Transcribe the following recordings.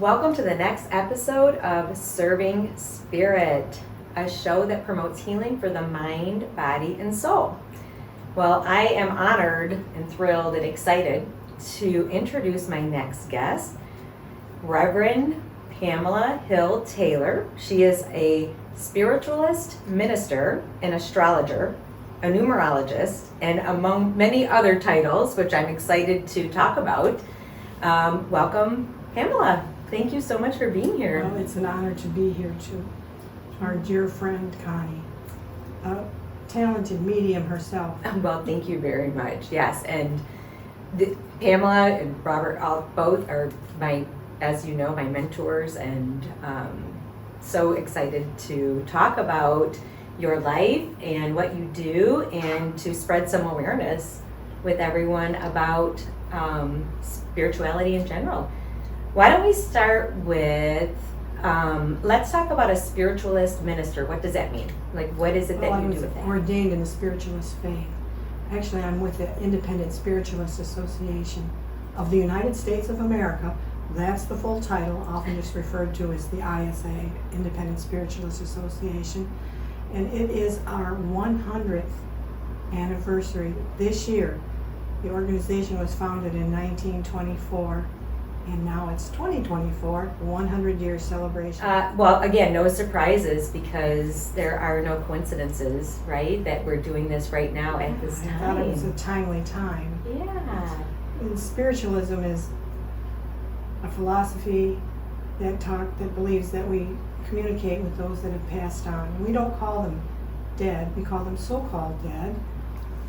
Welcome to the next episode of Serving Spirit, a show that promotes healing for the mind, body, and soul. Well, I am honored and thrilled and excited to introduce my next guest, Reverend Pamela Hill-Taylor. She is a spiritualist minister, an astrologer, a numerologist, and among many other titles, which I'm excited to talk about. Welcome, Pamela. Thank you so much for being here. Well, it's an honor to be here too. Our dear friend Connie, a talented medium herself. Well, thank you very much. Yes, and Pamela and Robert both are my, as you know, my mentors, and so excited to talk about your life and what you do, and to spread some awareness with everyone about spirituality in general. Why don't we start with, let's talk about a spiritualist minister. What does that mean? Like, what is it that you do with that? I was ordained in the Spiritualist faith. Actually, I'm with the Independent Spiritualist Association of the United States of America. That's the full title, often just referred to as the ISA, Independent Spiritualist Association. And it is our 100th anniversary this year. The organization was founded in 1924. And now it's 2024, 100-year celebration. Well, again, no surprises, because there are no coincidences, right? That we're doing this right now at this time. I thought it was a timely time. Yeah. And spiritualism is a philosophy that believes that we communicate with those that have passed on. We don't call them dead, we call them so-called dead,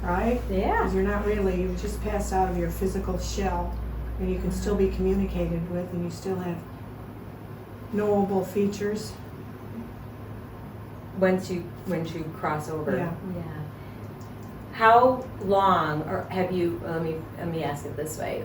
right? Yeah. Because you're not really, you've just passed out of your physical shell. And you can still be communicated with, and you still have knowable features. Once you cross over. Yeah. How long, or have you? Let me ask it this way: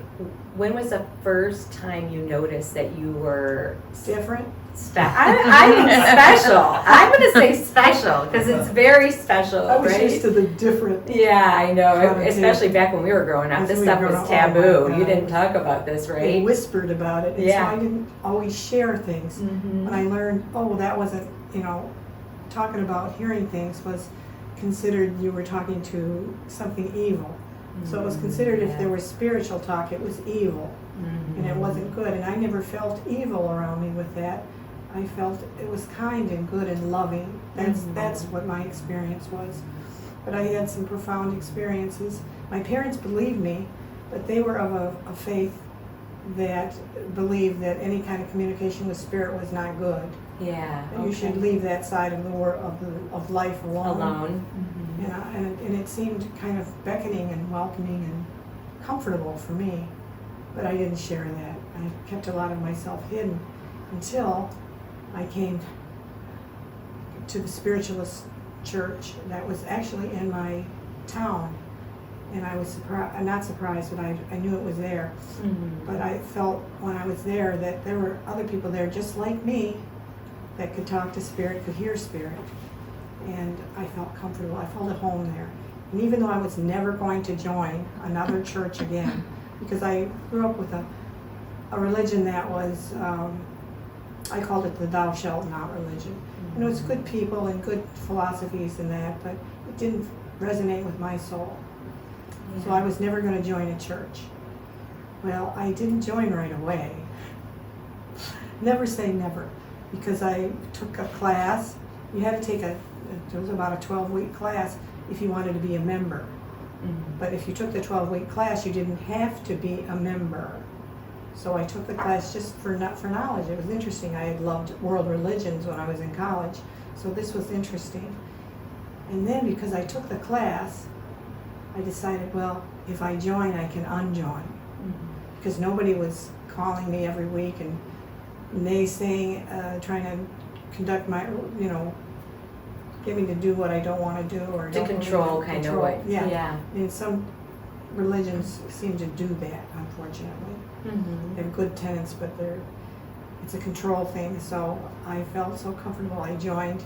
when was the first time you noticed that you were Different? I mean special. I'm going to say special because it's very special, I was right? used to the different. Yeah, I know. Connotation. Especially back when we were growing up, this stuff was taboo. Oh my You God. didn't talk about this, right? They whispered about it, and Yeah. so I didn't always share things. Mm-hmm. When I learned, that wasn't, talking about hearing things was considered, you were talking to something evil. So it was considered if there was spiritual talk, it was evil, and it wasn't good. And I never felt evil around me with that. I felt it was kind and good and loving. That's what my experience was. But I had some profound experiences. My parents believed me, but they were of a faith that believed that any kind of communication with spirit was not good. Yeah. That you should leave that side of the world of life alone. Alone. And it seemed kind of beckoning and welcoming and comfortable for me. But I didn't share that. I kept a lot of myself hidden until I came to the Spiritualist church that was actually in my town. And I was not surprised, but I knew it was there. But I felt when I was there that there were other people there just like me that could talk to spirit, could hear spirit. And I felt comfortable. I felt at home there. And even though I was never going to join another church again, because I grew up with a religion that was, I called it the thou shalt not religion. It's good people and good philosophies and that, but it didn't resonate with my soul. Yeah. So I was never going to join a church. Well, I didn't join right away. Never say never, because I took a class. You had to take it was about a 12-week class if you wanted to be a member. But if you took the 12-week class, you didn't have to be a member. So I took the class just for knowledge. It was interesting. I had loved world religions when I was in college, so this was interesting. And then because I took the class, I decided, well, if I join, I can unjoin. Because nobody was calling me every week and naysaying, trying to conduct my, get me to do what I don't want to do, or to control kind of way. Yeah. And some religions seem to do that, unfortunately. They're good tenets, but it's a control thing. So I felt so comfortable, I joined.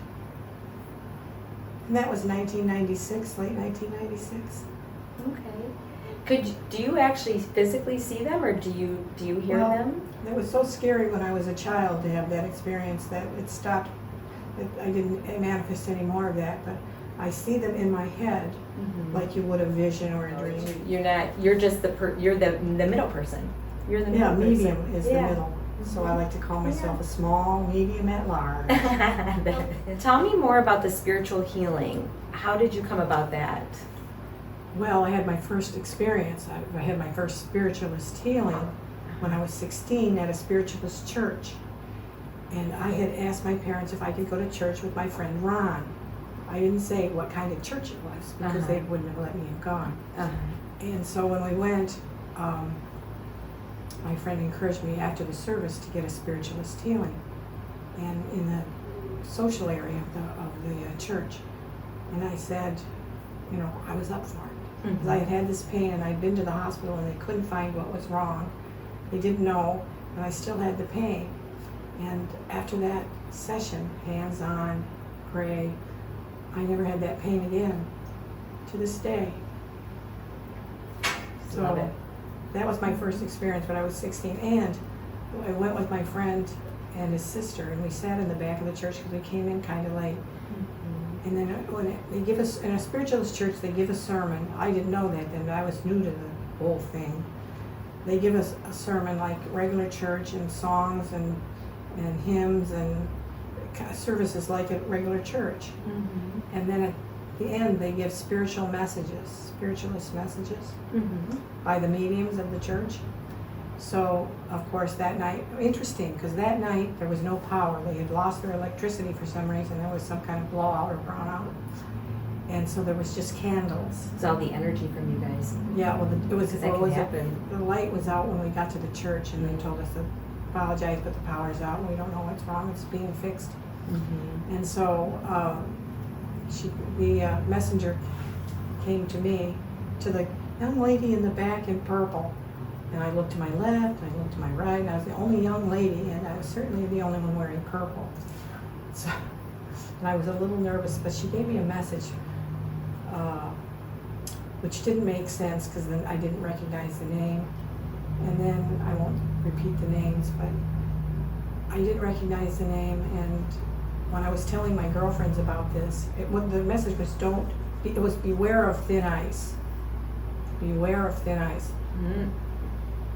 And that was 1996, late 1996. Okay. Do you actually physically see them, or do you hear Well, them? It was so scary when I was a child to have that experience that it stopped. I didn't manifest any more of that, but I see them in my head like you would a vision or a dream. You're just you're the middle person. You're the middle person. Medium is the middle. So I like to call myself a small, medium at large. Tell me more about the spiritual healing. How did you come about that? Well, I had my first experience. I had my first spiritualist healing when I was 16 at a spiritualist church. And I had asked my parents if I could go to church with my friend Ron. I didn't say what kind of church it was because they wouldn't have let me have gone. And so when we went, my friend encouraged me after the service to get a spiritualist healing, and in the social area of the church. And I said, I was up for it. Because I had had this pain and I'd been to the hospital and they couldn't find what was wrong. They didn't know, and I still had the pain. And after that session, hands-on, pray, I never had that pain again to this day. Love it. That was my first experience when I was 16. And I went with my friend and his sister, and we sat in the back of the church because we came in kind of late. And then when they give us, in a spiritualist church, they give a sermon. I didn't know that then, but I was new to the whole thing. They give us a sermon like regular church, and songs and hymns and services like a regular church. And then at the end, they give spiritualist messages by the mediums of the church. So, of course, that night, interesting, because that night there was no power. They had lost their electricity for some reason. There was some kind of blowout or brownout. And so there was just candles. It's all the energy from you guys. Yeah, well, happen. The light was out when we got to the church, and they told us to apologize, but the power's out, and we don't know what's wrong. It's being fixed. And so the messenger came to me, to the young lady in the back in purple. And I looked to my left, I looked to my right, and I was the only young lady, and I was certainly the only one wearing purple. So, and I was a little nervous, but she gave me a message, which didn't make sense because then I didn't recognize the name. And then, I won't repeat the names, but I didn't recognize the name, and when I was telling my girlfriends about this, the message was beware of thin ice. Beware of thin ice.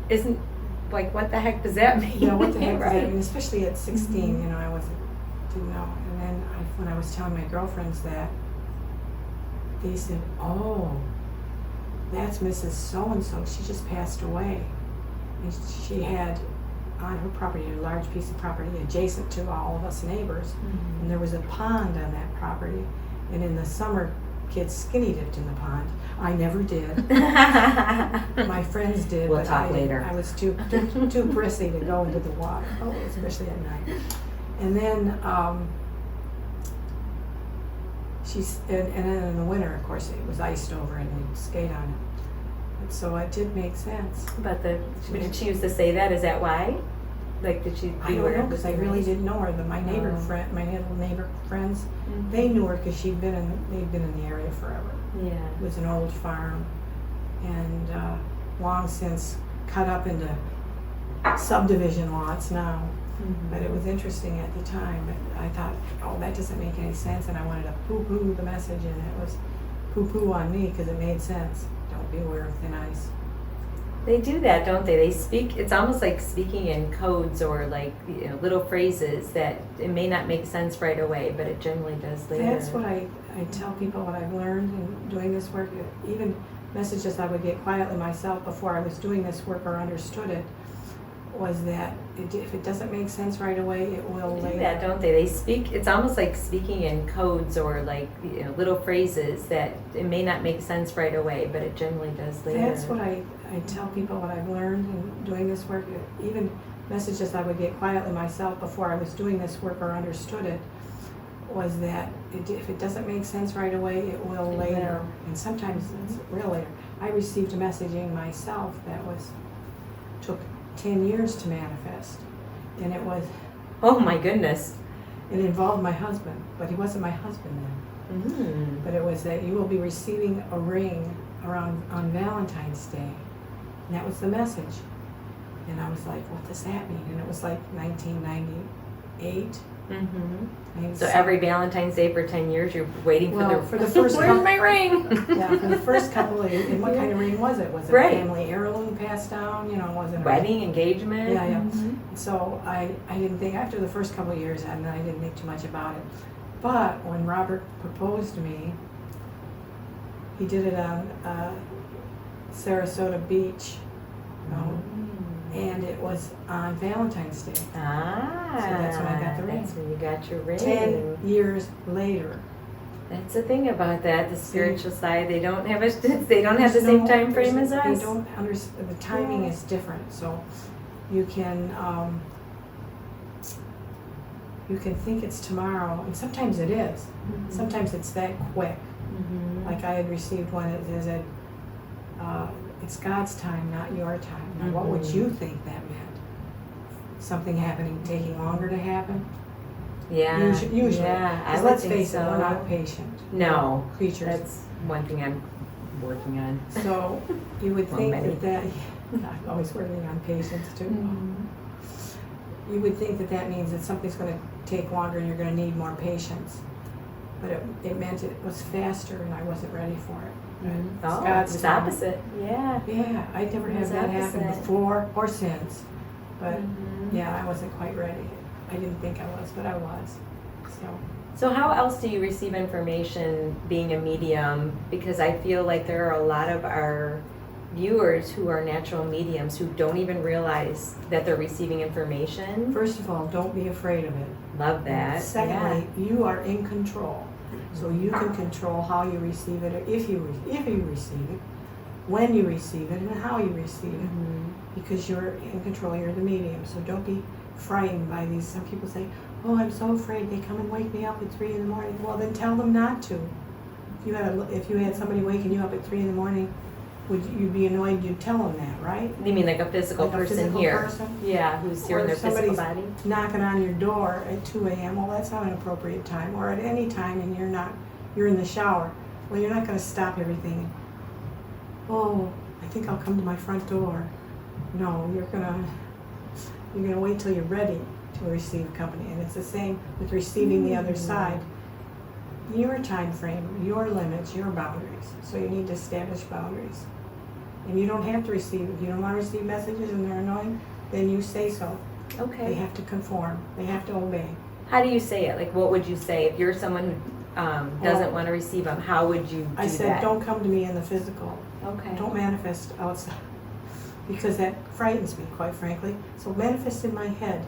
Isn't, like, what the heck does that mean? Yeah, what the heck does Right. that mean? Especially at 16, I didn't know. And then when I was telling my girlfriends that, they said, oh, that's Mrs. So-and-so. She just passed away. And she had on her property a large piece of property adjacent to all of us neighbors. And there was a pond on that property. And in the summer, kids skinny dipped in the pond. I never did. My friends did. We'll but talk later. I was too prissy to go into the water, especially at night. And then and then in the winter, of course, it was iced over and we'd skate on it. And so it did make sense. But did she used to say that? Is that why? Like, did she? I don't know, because I really didn't know her. My little neighbor friends, they knew her because they'd been in the area forever. Yeah. It was an old farm, and long since cut up into subdivision lots now. But it was interesting at the time. But I thought, oh, that doesn't make any sense, and I wanted to poo-poo the message, and it was poo-poo on me because it made sense. Don't beware of thin ice. They do that, don't they? They speak, it's almost like speaking in codes or like, little phrases that it may not make sense right away, but it generally does later. That's what I tell people, what I've learned in doing this work. Even messages I would get quietly myself before I was doing this work or understood it, was that if it doesn't make sense right away, it will later. They do that, don't they? They speak, it's almost like speaking in codes or like, little phrases that it may not make sense right away, but it generally does later. That's what I tell people, what I've learned in doing this work. Even messages I would get quietly myself before I was doing this work or understood it, was that if it doesn't make sense right away, it will later. And sometimes it's real later. I received a messaging myself that took 10 years to manifest, and it was, oh my goodness, it involved my husband, but he wasn't my husband then. But it was that you will be receiving a ring on Valentine's Day. And that was the message. And I was like, what does that mean? And it was like 1998. Mm-hmm. So every Valentine's Day for 10 years, you're waiting for the first where's my ring? Yeah, for the first couple of years. And what kind of ring was it? Was it Right. family heirloom passed down? Was it Wedding, engagement? Yeah, yeah. Mm-hmm. So I didn't think, after the first couple of years, and I didn't think too much about it. But when Robert proposed to me, he did it on Sarasota Beach. And it was on Valentine's Day. Ah, so that's when I got the ring. That's when you got your ring. 10 years later. That's the thing about that. The spiritual side, they don't have the same time frame as us. They don't understand. The timing is different. So you can think it's tomorrow, and sometimes it is. Mm-hmm. Sometimes it's that quick. Mm-hmm. Like I had received one that said, it's God's time, not your time. Now, what would you think that meant? Something happening, taking longer to happen? Yeah. Usually. Yeah, Because let's face it, we're not patient. No. Creatures. That's one thing I'm working on. So you would Well, think many. that I'm always working on patience too. Mm-hmm. You would think that means that something's going to take longer and you're going to need more patience. But it meant it was faster and I wasn't ready for it. Mm-hmm. It's Oh, God's it's time. opposite. Yeah. Yeah, I'd never had It's that happen opposite. before or since. But Mhm. yeah, I wasn't quite ready. I didn't think I was, but I was. So how else do you receive information being a medium? Because I feel like there are a lot of our viewers who are natural mediums who don't even realize that they're receiving information. First of all, don't be afraid of it. Love that. Secondly, you are in control. So you can control how you receive it, or if you receive it, when you receive it, and how you receive it. Mhm. Because you're in control, you're the medium. So don't be frightened by these. Some people say, oh, I'm so afraid they come and wake me up at 3 in the morning. Well, then tell them not to. If you had somebody waking you up at 3 in the morning, would you be annoyed? You'd tell them that, right? You mean like a physical Like a person physical here? person? Yeah, who's here Or in their if physical somebody's body? knocking on your door at 2 a.m., well, that's not an appropriate time. Or at any time and you're in the shower. Well, you're not going to stop everything. Oh, I think I'll come to my front door. No, you're gonna wait till you're ready to receive company. And it's the same with receiving the other side. Your time frame, your limits, your boundaries. So you need to establish boundaries. And you don't have to receive. If you don't want to receive messages and they're annoying, then you say so. They Okay. have to conform. They have to obey. How do you say it? Like, what would you say if you're someone who doesn't want to receive them? How would you do I said, that? don't come to me in the physical. Okay. Don't manifest outside. Because that frightens me, quite frankly. So manifest in my head.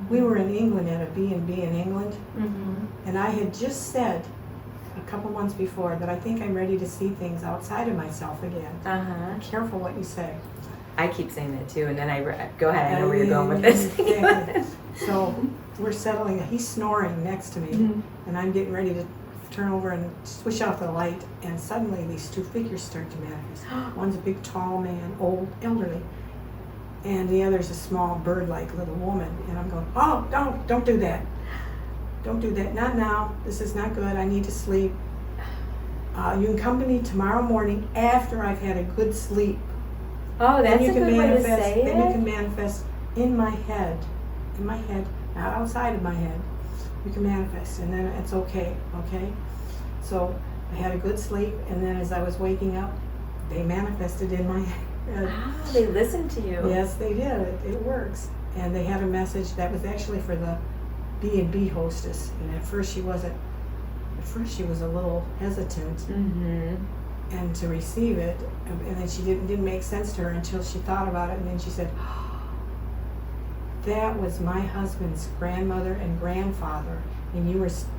We were in England at a B&B in England. Mm-hmm. And I had just said a couple months before that I think I'm ready to see things outside of myself again. Uh-huh. Careful what you say. I keep saying that too, and then go ahead. I know where you're going with this. Exactly. So we're settling. He's snoring next to me, Mhm. and I'm getting ready to turn over and switch off the light. And suddenly these two figures start to manifest. One's a big, tall man, old, elderly, and the other's a small, bird-like little woman. And I'm going, oh, don't do that. Don't do that. Not now. This is not good. I need to sleep. You can come to me tomorrow morning after I've had a good sleep. Oh, that's a good way to say Then you it. can manifest in my head, not outside of my head. You can manifest, and then it's okay. So I had a good sleep, and then as I was waking up, they manifested in my head. Ah, they listen to you. Yes, they did. It works. And they had a message that was actually for the B&B hostess. And at first she was a little hesitant Mm-hmm. and to receive it. And then she didn't make sense to her until she thought about it. And then she said, that was my husband's grandmother and grandfather. And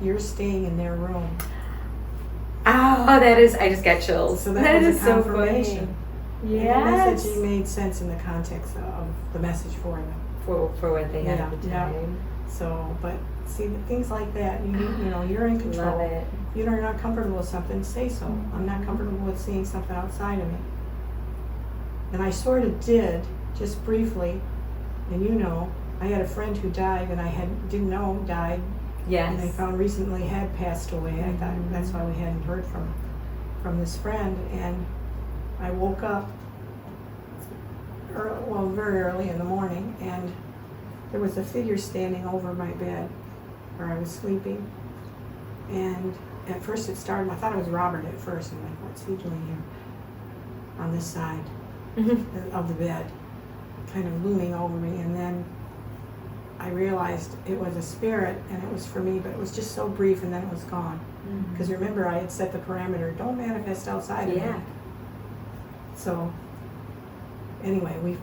you're staying in their room. Oh, that is, I just got chills. So that was is a so confirmation. funny. And the Yes. message made sense in the context of the message for them. For what they had Yeah, at the yeah. time. So, but see, things like that, you're in control. Love it. You're not comfortable with something, say so. I'm not comfortable with seeing something outside of me. And I sort of did, just briefly. And I had a friend who died, and I didn't know died. And I Yes. found recently had passed away. I thought Mhm. that's why we hadn't heard from this friend. And I woke up very early in the morning, and there was a figure standing over my bed where I was sleeping. And at first it started, I thought it was Robert at first. I'm like, what's he doing here on this side of the bed, kind of looming over me? And then I realized it was a spirit, and it was for me, but it was just so brief, and then it was gone. Because remember, I had set the parameter, don't manifest outside of me. So anyway,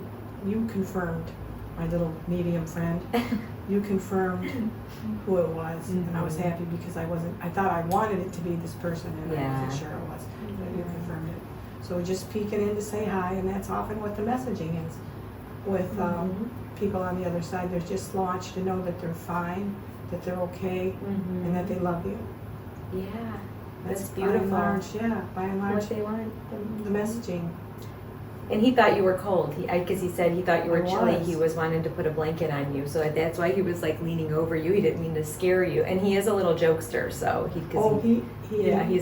you confirmed, my little medium friend, you confirmed who it was, and I was happy because I thought I wanted it to be this person, and I wasn't sure it was, but you confirmed it. So just peeking in to say hi, and that's often what the messaging is with people on the other side. They're just launched to know that they're fine, that they're okay, and that they love you. Yeah, that's By beautiful. and large, What they want. the messaging. And he thought you were cold, because he said he thought you were I chilly. was. He was wanting to put a blanket on you, so that's why he was like leaning over you. He didn't mean to scare you, and he is a little jokester, so he's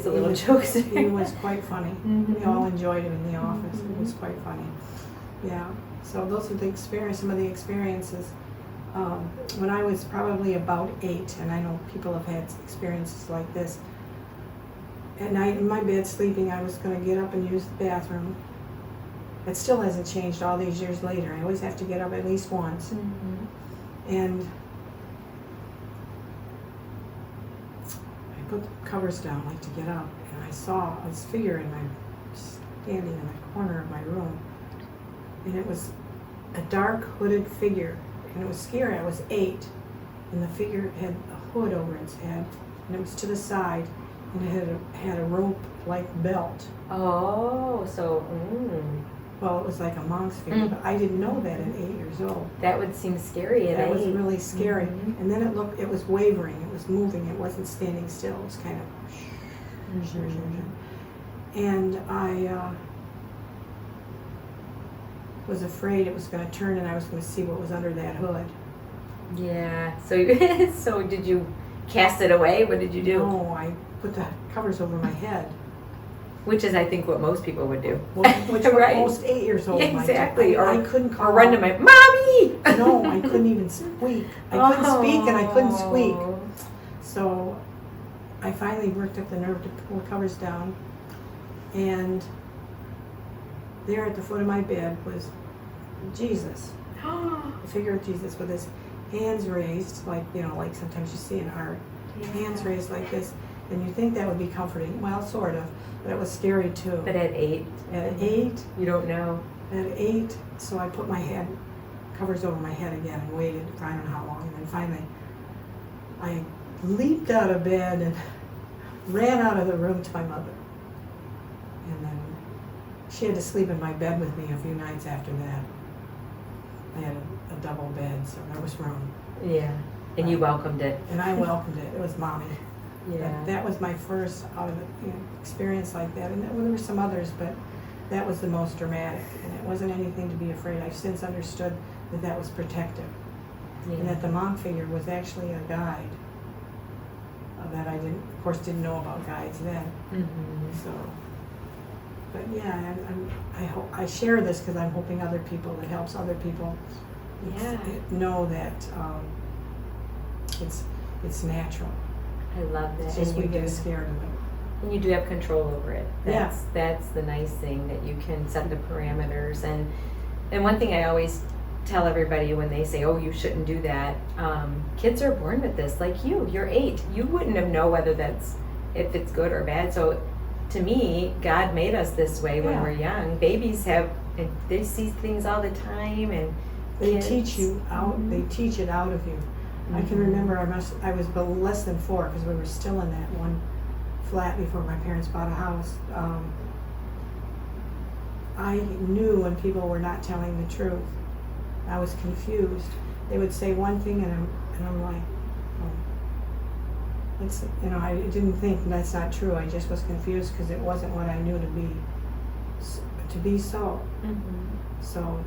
a little jokester. He was quite funny. We all enjoyed him in the office. It was quite funny. Yeah. So those are some of the experiences. When I was probably about 8, and I know people have had experiences like this. At night in my bed sleeping, I was going to get up and use the bathroom. It still hasn't changed all these years later. I always have to get up at least once. And I put the covers down like to get up, and I saw this figure standing in the corner of my room. And it was a dark hooded figure, and it was scary. I was 8, and the figure had a hood over its head, and it was to the side, and it had a rope like belt. Oh, so. Well, it was like a monk's figure, but I didn't know that at 8 years old. That would seem scary at 8. That was really scary. And then it was wavering, it was moving, it wasn't standing still, it was kind of and I was afraid it was going to turn and I was going to see what was under that hood. Yeah, so did you cast it away? What did you do? No, I put the covers over my head. Which is, I think, what most people would do. Which right? Most 8 years old exactly. might do. I couldn't call or run to my mommy. No, I couldn't even squeak. I couldn't speak and I couldn't squeak. So I finally worked up the nerve to pull the covers down, and there at the foot of my bed was Jesus, the figure of Jesus with his hands raised, like sometimes you see in art, hands raised like this, and you think that would be comforting. Well, sort of, but it was scary too. But at 8? At 8? You don't know. At 8, so I put my covers over my head again and waited, I don't know how long, and then finally I leaped out of bed and ran out of the room to my mother. And then she had to sleep in my bed with me a few nights after that. I had a double bed, so there was room. Yeah, and you welcomed it. And I welcomed it. It was Mommy. Yeah. That was my first experience like that. And there were some others, but that was the most dramatic. And it wasn't anything to be afraid. I've since understood that was protective. Yeah. And that the monk figure was actually a guide. That I didn't know about guides then. So, but yeah, I hope I share this because I'm hoping other people, it helps other people know that it's natural. I love that. It's just we get scared of it. And you do have control over it. That's the nice thing, that you can set the parameters. And one thing I always tell everybody when they say, oh, you shouldn't do that, kids are born with this, like you're 8. You wouldn't have known if it's good or bad. So to me, God made us this way when we're young. Babies they see things all the time, and they teach you out. They teach it out of you. I can remember I was less than 4 because we were still in that one flat before my parents bought a house. I knew when people were not telling the truth. I was confused. They would say one thing and I'm like, oh, I didn't think that's not true. I just was confused because it wasn't what I knew to be so. So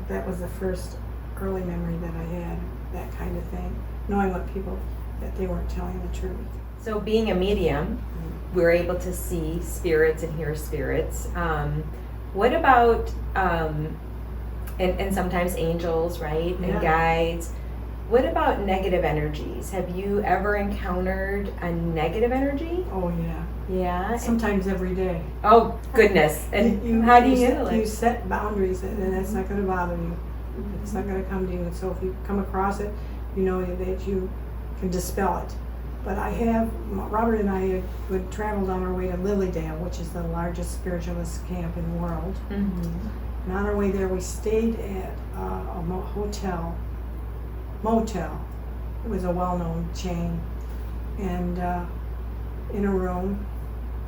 that was the first early memory that I had, that kind of thing, knowing that they weren't telling the truth. So being a medium, we're able to see spirits and hear spirits. What about, and sometimes angels, right, and Yeah. guides. What about negative energies? Have you ever encountered a negative energy? Oh yeah. Yeah. Sometimes every day. Oh, goodness. And how do you handle You it? set boundaries, and that's not going to bother you. It's not going to come to you. And so if you come across it, you know that you can dispel it. But Robert and I would travel on our way to Lilydale, which is the largest spiritualist camp in the world. Mm-hmm. And on our way there, we stayed at a motel. It was a well-known chain, and in a room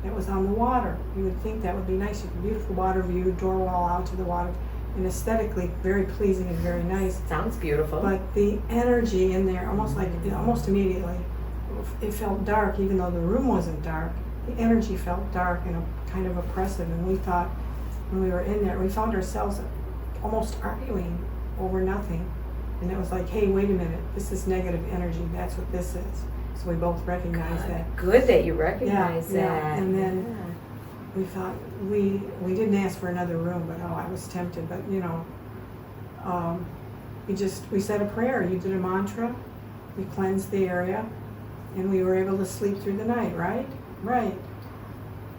that was on the water. You would think that would be nice. Beautiful water view, door wall out to the water, and aesthetically very pleasing and very nice. Sounds beautiful. But the energy in there, almost immediately, it felt dark, even though the room wasn't dark. The energy felt dark and kind of oppressive, and we thought, when we were in there, we found ourselves almost arguing over nothing. And it was like, hey, wait a minute, this is negative energy, that's what this is. So we both recognized that. Good that you recognize that. Yeah. And then we thought, we didn't ask for another room, but I was tempted. But we said a prayer. You did a mantra, we cleansed the area, and we were able to sleep through the night, right? Right.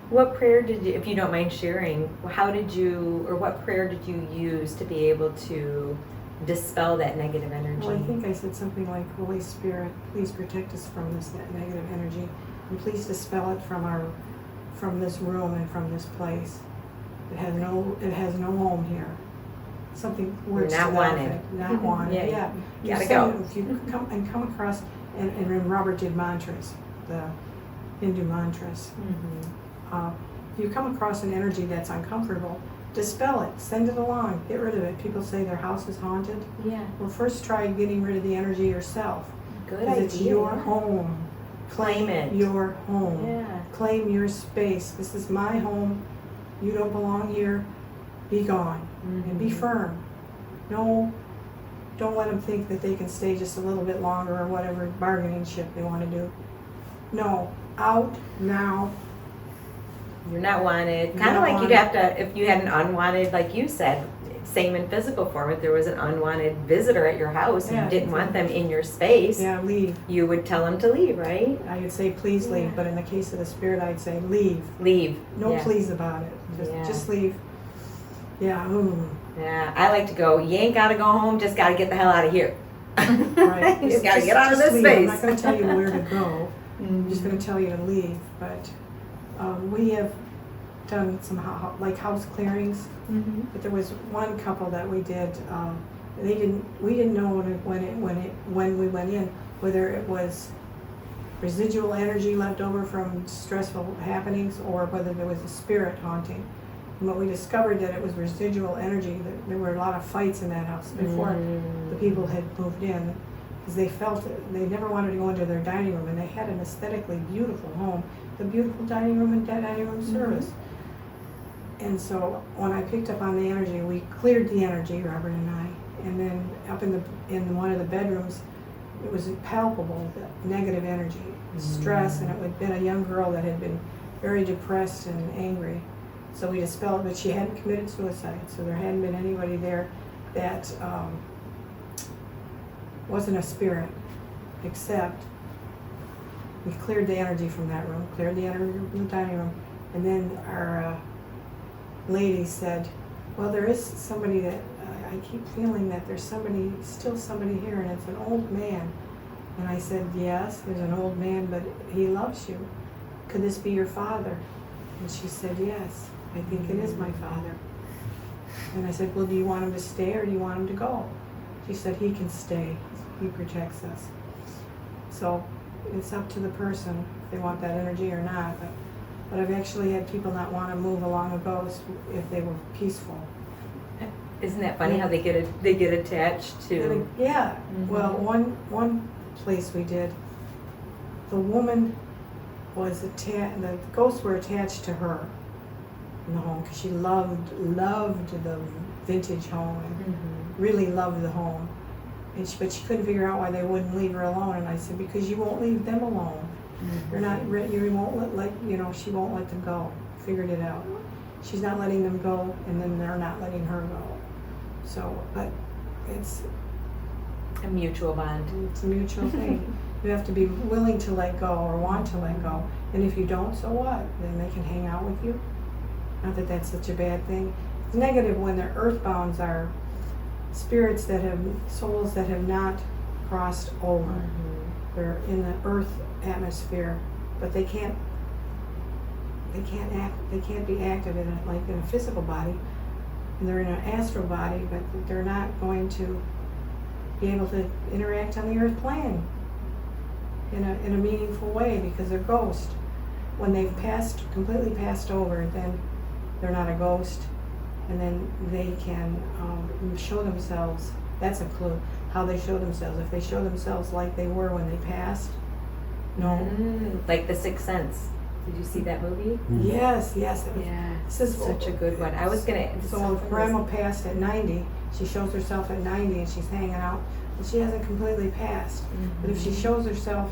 What prayer did you, if you don't mind sharing, what prayer did you use to be able to dispel that negative energy? Well, I think I said something like, Holy Spirit, please protect us from this negative energy, and please dispel it from this room and from this place. It has no home here. Something words Not to that wanted. effect. Not wanted. Yeah. You Gotta say go. if you come across, and when Robert did mantras, the Hindu mantras. Mm-hmm. If you come across an energy that's uncomfortable, dispel it, send it along, get rid of it. People say their house is haunted. Yeah. Well, first try getting rid of the energy yourself. Good Because idea. it's your home. Claim it. Your home. Yeah. Claim your space. This is my home. You don't belong here. Be gone. And be Mhm. firm. No, don't let them think that they can stay just a little bit longer or whatever bargaining chip they want to do. No, out now. You're not wanted. You're Kind of not like wanted. you'd have to, if you had an unwanted, like you said, same in physical form, if there was an unwanted visitor at your house and Yeah, you didn't want them in your space, Yeah, leave. you would tell them to leave, right? I would say please leave, Yeah. but in the case of the spirit, I'd say leave. Leave. No Yeah. please about it. Yeah. Just leave. Yeah. Yeah, I like to go, you ain't gotta go home, just gotta get the hell out of here. Right. You just gotta get out of this leave. space. I'm not going to tell you where to go. I'm just Mhm. going to tell you to leave. But we have done some house clearings. Mhm. But there was one couple that we did. We didn't know when we went in whether it was residual energy left over from stressful happenings or whether there was a spirit haunting. And what we discovered that it was residual energy. That there were a lot of fights in that house before the people had moved in, because they felt it. They never wanted to go into their dining room, and they had an aesthetically beautiful home, the beautiful dining room and dining room service. And so when I picked up on the energy, we cleared the energy, Robert and I, and then up in one of the bedrooms, it was palpable, the negative energy, stress, and it had been a young girl that had been very depressed and angry. So we dispelled it, but she hadn't committed suicide, so there hadn't been anybody there that wasn't a spirit, except we cleared the energy from that room, cleared the energy from the dining room, and then our lady said, well, there is somebody that I keep feeling that there's still somebody here, and it's an old man. And I said, yes, there's an old man, but he loves you. Could this be your father? And she said, yes, I think it is my father. And I said, well, do you want him to stay or do you want him to go? She said, he can stay. He protects us. So it's up to the person if they want that energy or not. But I've actually had people not want to move along a ghost if they were peaceful. Isn't that funny how they get attached to? Yeah. Mhm. Well, one place we did, the woman was the ghosts were attached to her in the home because she loved the vintage home and really loved the home. But she couldn't figure out why they wouldn't leave her alone. And I said, because you won't leave them alone. You're not. You won't let she won't let them go. Figured it out. she's not letting them go, and then they're not letting her go. So, but it's A mutual bond. a mutual thing. You have to be willing to let go or want to let go. And if you don't, so what? Then they can hang out with you. Not that that's such a bad thing. It's negative when their earthbounds are spirits that have, souls that have not crossed over. Mm-hmm. They're in the earth atmosphere, but they can't be active in a physical body. And they're in an astral body, but they're not going to be able to interact on the earth plane in a meaningful way because they're ghosts. When they've completely passed over, then they're not a ghost, and then they can show themselves. That's a clue, how they show themselves. If they show themselves like they were when they passed, no. Like The Sixth Sense. Did you see that movie? Yes. Yeah, This is such a good one. I was gonna. So if Grandma passed at 90, she shows herself at 90 and she's hanging out, but she hasn't completely passed. But if she shows herself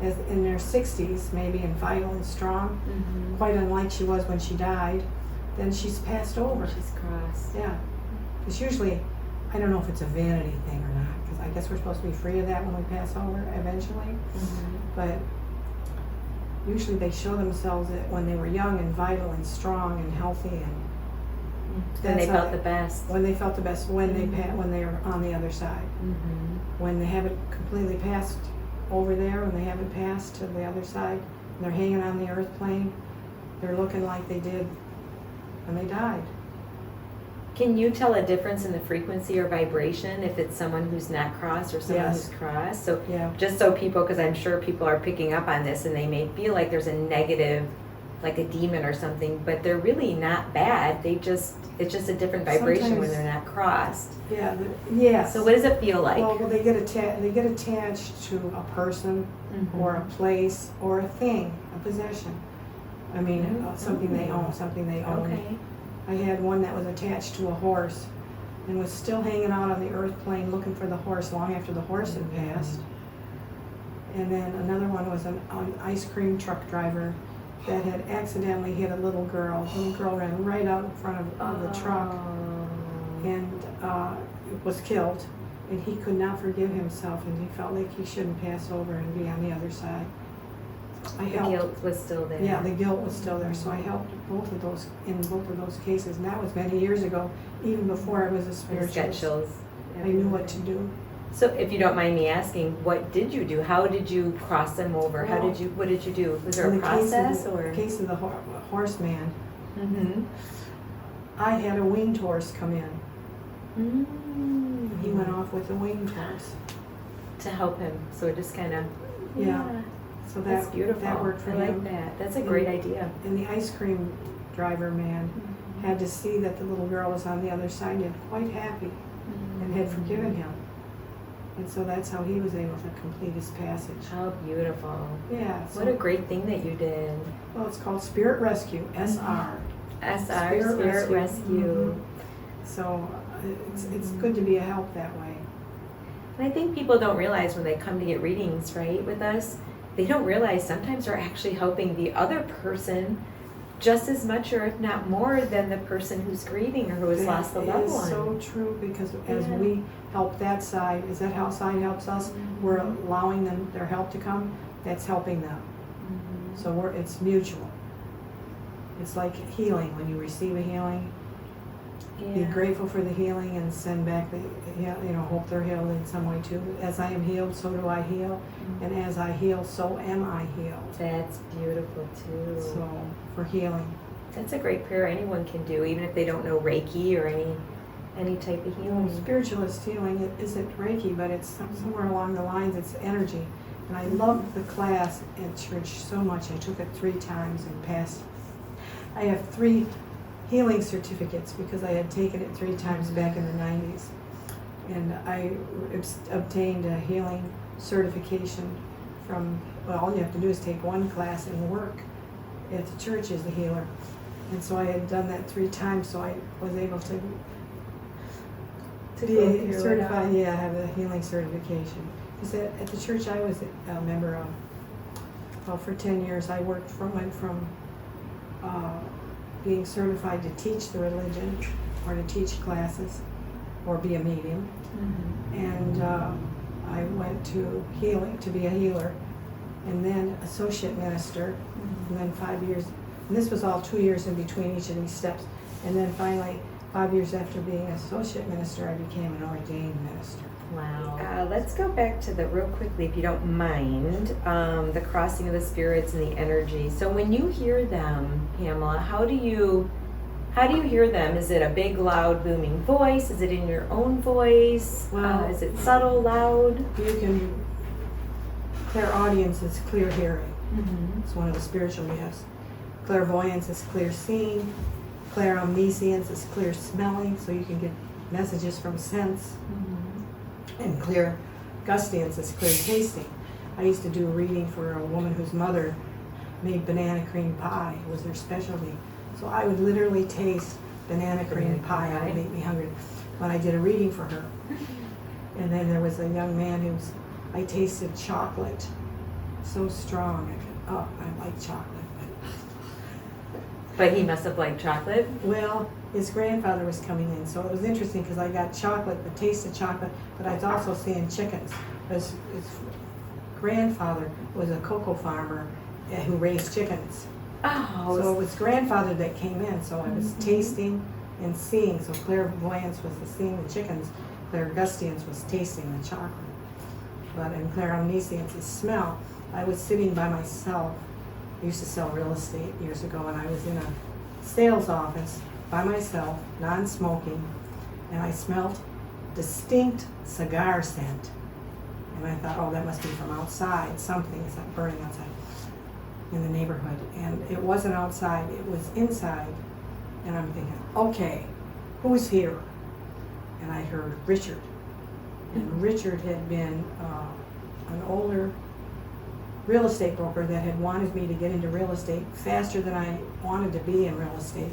as in their 60s, maybe, and vital and strong, quite unlike she was when she died, then she's passed over. She's crossed. Yeah. It's usually, I don't know if it's a vanity thing or not, because I guess we're supposed to be free of that when we pass over eventually. But usually they show themselves when they were young and vital and strong and healthy, and When they felt the best. when they felt the best, when they are on the other side. When they haven't completely passed over there, when they haven't passed to the other side, and they're hanging on the earth plane, they're looking like they did when they died. Can you tell a difference in the frequency or vibration if it's someone who's not crossed or someone Yes. who's crossed? So Yeah. just so people, because I'm sure people are picking up on this and they may feel like there's a negative, like a demon or something, but they're really not bad. It's just a different vibration when Sometimes- they're not crossed. Yeah. Yes. So what does it feel like? Well, they get attached to a person or a place or a thing, a possession. I mean, something they own, Okay. I had one that was attached to a horse and was still hanging out on the earth plane looking for the horse long after the horse had passed. And then another one was an ice cream truck driver that had accidentally hit a little girl. The little girl ran right out in front of the truck and was killed. And he could not forgive himself, and he felt like he shouldn't pass over and be on the other side. I The helped. guilt was still there. Yeah, the guilt was still there, so I helped in both of those cases, and that was many years ago, even before I was a I just got spiritualist. chills. I knew what to do. So if you don't mind me asking, what did you do? How did you cross them over? What did you do? Was there In a the case process of the or? case of the horseman, Mm-hmm. I had a winged horse come in. Mm-hmm. He went off with the winged horse. To help him, so it just kind of. Yeah. So That's beautiful. that worked for I like him. that. That's a great idea. And the ice cream driver man had to see that the little girl was on the other side and quite happy and had forgiven him. And so that's how he was able to complete his passage. How beautiful. Yeah. So, What a great thing that you did. well, it's called Spirit Rescue, SR. SR, Spirit Rescue. So it's good to be a help that way. And I think people don't realize when they come to get readings, right, with us, they don't realize sometimes they're actually helping the other person just as much or if not more than the person who's grieving or who has lost a loved one. That is so true, because as Yeah. we help that side, is that how side helps us? We're allowing them their help to come, that's helping them. So it's mutual. It's like healing. When you receive a healing, be grateful for the healing and send back the, hope they're healed in some way too. As I am healed, so do I heal. And as I heal, so am I healed. That's beautiful too. So, for healing. That's a great prayer anyone can do, even if they don't know Reiki or any type of healing. Spiritualist healing isn't Reiki, but it's somewhere along the lines, it's energy. And I loved the class at church so much. I took it 3 times and passed. I have 3 healing certificates because I had taken it 3 times back in the 90s. And I obtained a healing certification from, well, all you have to do is take 1 class and work at the church as a healer. And so I had done that 3 times, so I was able to be certified, I have a healing certification. Because at the church I was a member of, well, for 10 years I went from being certified to teach the religion or to teach classes or be a medium. And I went to healing, to be a healer, and then associate minister, and then 5 years. And this was all 2 years in between each of these steps. And then finally, 5 years after being associate minister, I became an ordained minister. Wow. Let's go back to real quickly, if you don't mind, the crossing of the spirits and the energy. So when you hear them, Pamela, how do you hear them? Is it a big, loud, booming voice? Is it in your own voice? Well, Is it subtle, loud? Clairaudience is clear hearing. It's one of the spiritual gifts. Clairvoyance is clear seeing. Clairomniscience is clear smelling, so you can get messages from sense. And clairgustience is clear tasting. I used to do a reading for a woman whose mother made banana cream pie. It was her specialty. So I would literally taste banana cream pie. It would make me hungry when I did a reading for her. And then there was a young man I tasted chocolate so strong. I like chocolate. But he must have liked chocolate. Well, his grandfather was coming in, so it was interesting because I got chocolate, the taste of chocolate, but I was also seeing chickens. His grandfather was a cocoa farmer who raised chickens. Oh. So it was grandfather that came in, so I was tasting and seeing. So clairvoyance was the seeing the chickens, clairgustience was tasting the chocolate. But in clairomniscience is smell. I was sitting by myself. I used to sell real estate years ago, and I was in a sales office by myself, non-smoking, and I smelled distinct cigar scent. And I thought, oh, that must be from outside. Something is burning outside in the neighborhood. And it wasn't outside, it was inside. And I'm thinking, okay, who's here? And I heard Richard. And Richard had been an older real estate broker that had wanted me to get into real estate faster than I wanted to be in real estate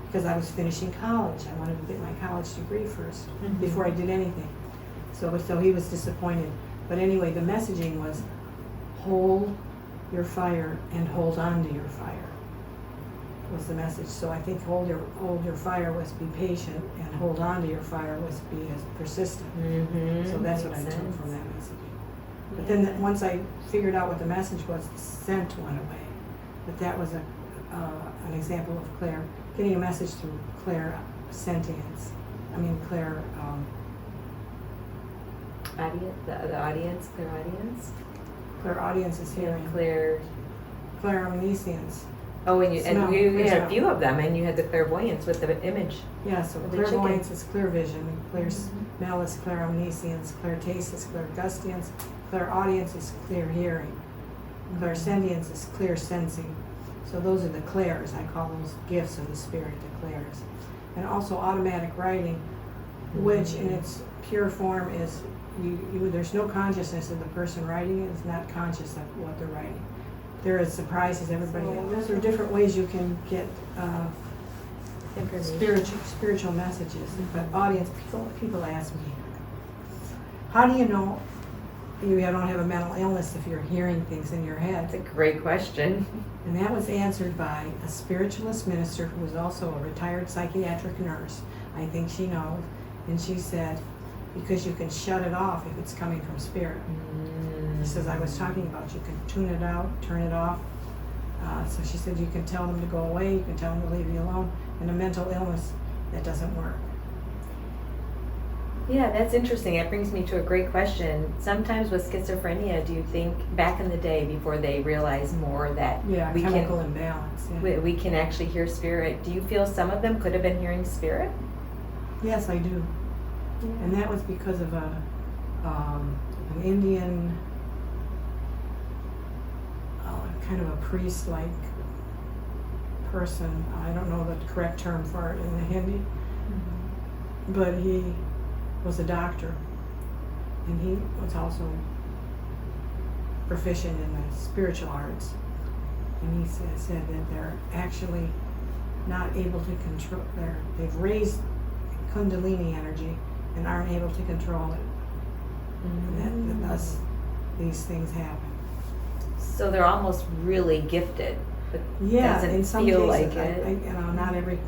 because I was finishing college. I wanted to get my college degree first before I did anything. So he was disappointed. But anyway, the messaging was hold your fire and hold on to your fire was the message. So I think hold your fire was be patient, and hold on to your fire was be as persistent. So that's what I took from that message. But then once I figured out what the message was, the scent went away. But that was an example of getting a message through clairsentience. The audience, clairaudience? Clairaudience is hearing. Clairomniscience. Oh, and you had a few of them, and you had the clairvoyance with the image. Yeah, so clairvoyance is clear vision, clear smell is clairomniscience, clear taste is clairgustience, clairaudience is clear hearing, clairsentience is clear sensing. So those are the clairs. I call those gifts of the spirit, the clairs. And also automatic writing, which in its pure form is there's no consciousness of the person writing it, is not conscious of what they're writing. There is surprises, everybody. Those are different ways you can get spiritual messages. But audience, people ask me, how do you know you don't have a mental illness if you're hearing things in your head? That's a great question. And that was answered by a spiritualist minister who was also a retired psychiatric nurse. I think she knows. And she said, because you can shut it off if it's coming from spirit. She says, I was talking about you can tune it out, turn it off. So she said, you can tell them to go away, you can tell them to leave you alone. And a mental illness, that doesn't work. Yeah, that's interesting. That brings me to a great question. Sometimes with schizophrenia, do you think back in the day before they realized more that chemical imbalance. Yeah. We can actually hear spirit, do you feel some of them could have been hearing spirit? Yes, I do. Yeah. And that was because of an Indian, kind of a priest-like person. I don't know the correct term for it in the Hindi, but he was a doctor, and he was also proficient in the spiritual arts. And he said that they're actually not able to control, they've raised Kundalini energy and aren't able to control it. And that thus these things happen. So they're almost really gifted, but Yeah, doesn't in some feel cases, like it.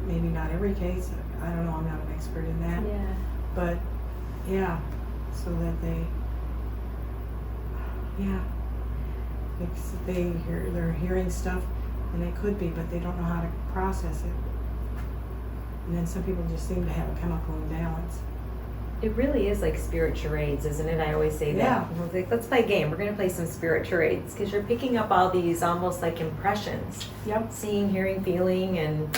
maybe not every case. I don't know. I'm not an expert in that. Yeah. But yeah, so that they're hearing stuff, and it could be, but they don't know how to process it. And then some people just seem to have a chemical imbalance. It really is like spirit charades, isn't it? I always say that. Yeah. I was like, let's play a game. We're going to play some spirit charades because you're picking up all these almost like impressions. Yep. Seeing, hearing, feeling, and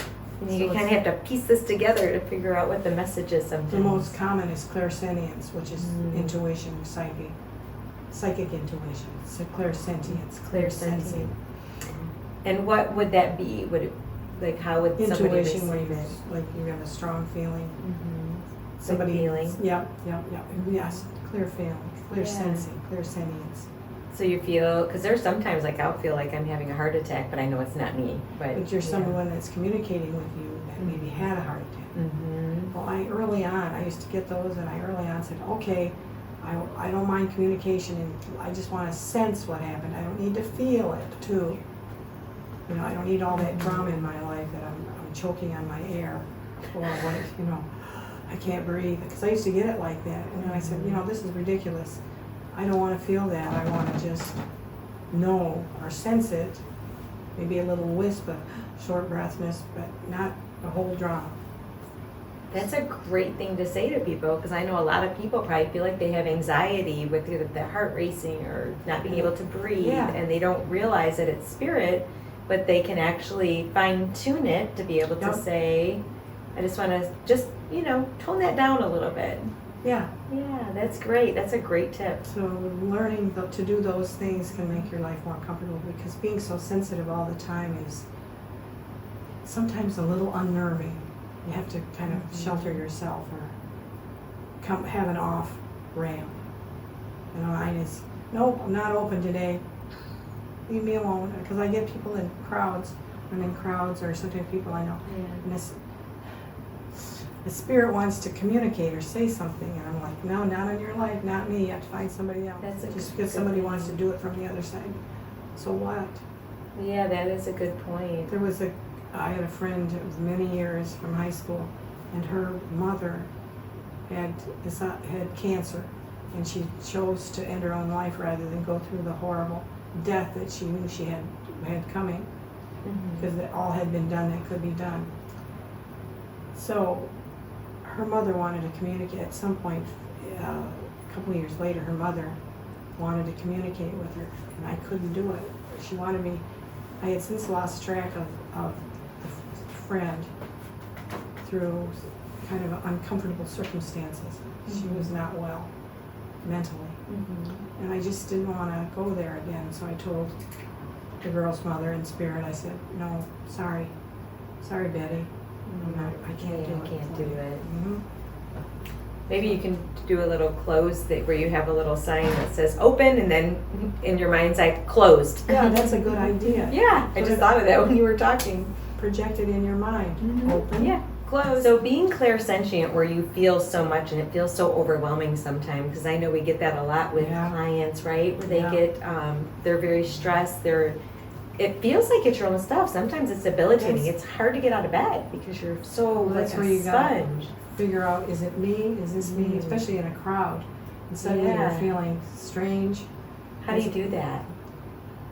you So kind of have to piece this together to figure out what the message is sometimes. The most common is clairsentience, which is intuition, psychic intuition. So clairsentience, Clairsentient. And what would that be? Would it, like, how would somebody intuition, where receive you it? like you have a strong feeling. Somebody feeling. Yep. Yes, clear feeling, clear sensing, clear sentience. So you feel, because there's sometimes like I'll feel like I'm having a heart attack, but I know it's not me. But you're someone that's communicating with you that maybe had a heart attack. Well, I used to get those, and I early on said, okay, I don't mind communication, and I just want to sense what happened. I don't need to feel it too. You know, I don't need all that drama in my life that I'm choking on my air, or what, I can't breathe, because I used to get it like that. And then I said, this is ridiculous. I don't want to feel that. I want to just know or sense it. Maybe a little wisp of short breathness, but not the whole drama. That's a great thing to say to people, because I know a lot of people probably feel like they have anxiety with either their heart racing or not being able to breathe, and they don't realize that it's spirit, but they can actually fine tune it to be able to say, I just want to just, tone that down a little bit. Yeah. Yeah, that's great. That's a great tip. So learning to do those things can make your life more comfortable, because being so sensitive all the time is sometimes a little unnerving. You have to kind of shelter yourself or have an off ramp. And mine is, nope, I'm not open today. Leave me alone. Because I get people in crowds. I'm in crowds, or sometimes people I know. And the spirit wants to communicate or say something, and I'm like, no, not in your life, not me. You have to find somebody else. Just because somebody wants to do it from the other side. So what? Yeah, that is a good point. I had a friend of many years from high school, and her mother had cancer, and she chose to end her own life rather than go through the horrible death that she knew she had coming, because all had been done that could be done. So her mother wanted to communicate at some point. A couple of years later, her mother wanted to communicate with her, and I couldn't do it. She wanted me. I had since lost track of the friend through kind of uncomfortable circumstances. She was not well mentally, and I just didn't want to go there again. So I told the girl's mother in spirit, I said, no, sorry Betty, I can't do it. Maybe you can do a little close thing where you have a little sign that says open, and then in your mind's eye, closed. Yeah, that's a good idea. Yeah, I just thought of that when you were talking. Project it in your mind. Open. Yeah, closed. So being clairsentient, where you feel so much and it feels so overwhelming sometimes, because I know we get that a lot with clients, right? Where they get, they're very stressed, it feels like it's your own stuff. Sometimes it's debilitating. It's hard to get out of bed because you're so that's where you sponge. Figure out, is it me? Is this me? Especially in a crowd. And suddenly you're feeling strange. How do you do that?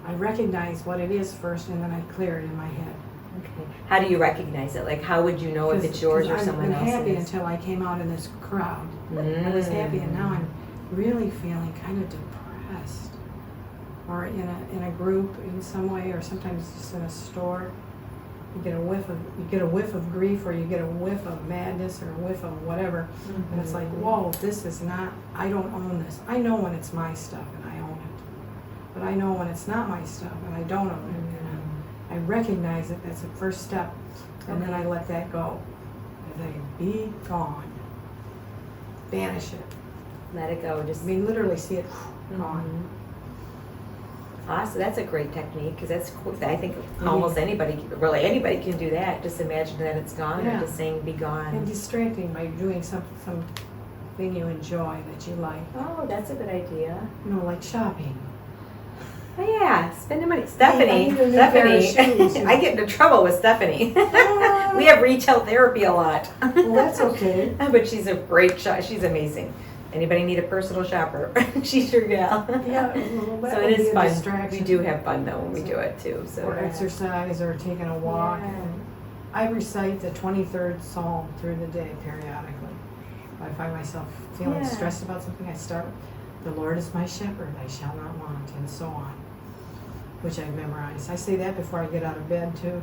I recognize what it is first, and then I clear it in my head. Okay. How do you recognize it? Like, how would you know if it's yours or someone else's? I was happy until I came out in this crowd. I was happy, and now I'm really feeling kind of depressed. Or in a group in some way, or sometimes just in a store. You get a whiff of grief, or you get a whiff of madness, or a whiff of whatever, and it's like, whoa, this is not. I don't own this. I know when it's my stuff and I own it, but I know when it's not my stuff and I don't own it. And I recognize it. That's the first step, and then I let that go. I say, be gone. Banish it. Let it go. Just literally see it gone. Awesome. That's a great technique, because that's cool. I think almost anybody can do that. Just imagine that it's gone, or just saying be gone. And distracting by doing something you enjoy that you like. Oh, that's a good idea. Like shopping. Oh yeah, spending money. I Stephanie, need a new pair of shoes. I get into trouble with Stephanie. We have retail therapy a lot. Well, that's okay. But she's a great shop. She's amazing. Anybody need a personal shopper? She's your gal. Yeah, well, that So would it be is a fun. distraction. We do have fun though when we do it too. So Or yeah. exercise or taking a walk. Yeah. And I recite the 23rd Psalm through the day periodically. If I find myself feeling Yeah. stressed about something, I start, the Lord is my shepherd, I shall not want, and so on, which I've memorized. I say that before I get out of bed too.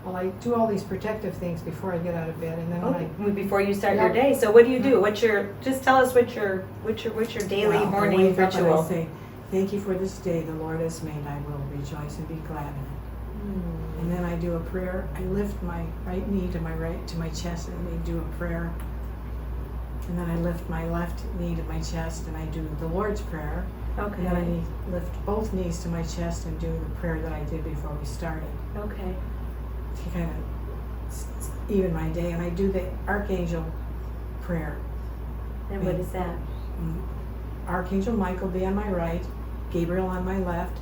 Well, I do all these protective things before I get out of bed, and then when Okay. Before you start Yeah. your day. So what do you do? Just tell us what's your daily I morning wake up and I ritual? say, thank you for this day the Lord has made, I will rejoice and be glad in it. And then I do a prayer. I lift my right knee to my chest, and I do a prayer. And then I lift my left knee to my chest, and I do the Lord's Prayer. Okay. And then I lift both knees to my chest and do the prayer that I did before we started Okay. to kind of even my day. And I do the Archangel prayer. And what is that? Archangel Michael be on my right, Gabriel on my left,